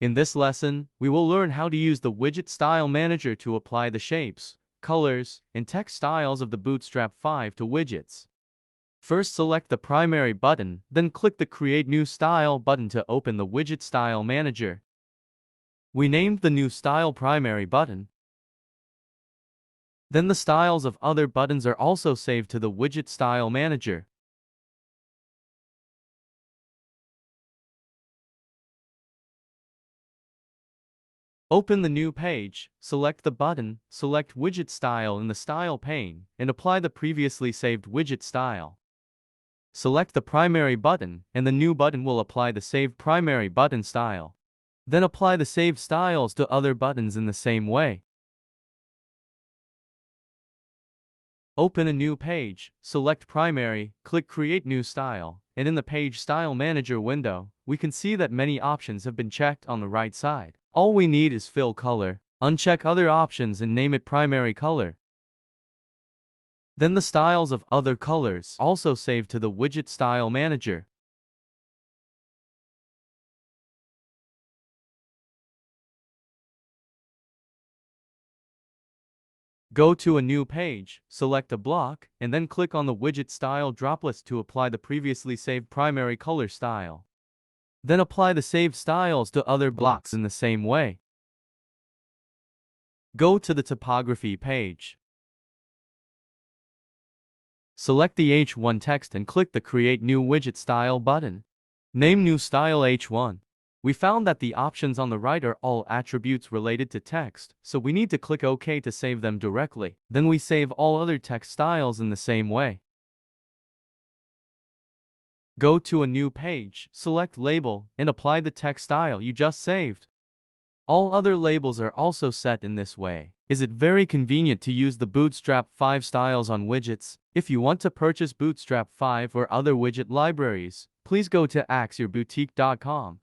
In this lesson, we will learn how to use the Widget Style Manager to apply the shapes, colors, and text styles of the Bootstrap 5 to widgets. First, select the primary button, then click the Create New Style button to open the Widget Style Manager. We named the new style Primary button. Then the styles of other buttons are also saved to the Widget Style Manager. Open the new page, select the button, select Widget Style in the Style pane, and apply the previously saved widget style. Select the primary button, and the new button will apply the saved primary button style. Then apply the saved styles to other buttons in the same way. Open a new page, select Primary, click Create New Style, and in the Page Style Manager window, we can see that many options have been checked on the right side. All we need is Fill Color. Uncheck other options and name it Primary Color. Then the styles of other colors also saved to the Widget Style Manager. Go to a new page, select a block, and then click on the Widget Style drop list to apply the previously saved primary color style. Then apply the saved styles to other blocks in the same way. Go to the Typography page. Select the H1 text and click the Create New Widget Style button. Name new style H1. We found that the options on the right are all attributes related to text, so we need to click OK to save them directly. Then we save all other text styles in the same way. Go to a new page, select Label, and apply the text style you just saved. All other labels are also set in this way. Is it very convenient to use the Bootstrap 5 styles on widgets? If you want to purchase Bootstrap 5 or other widget libraries, please go to axureboutique.com.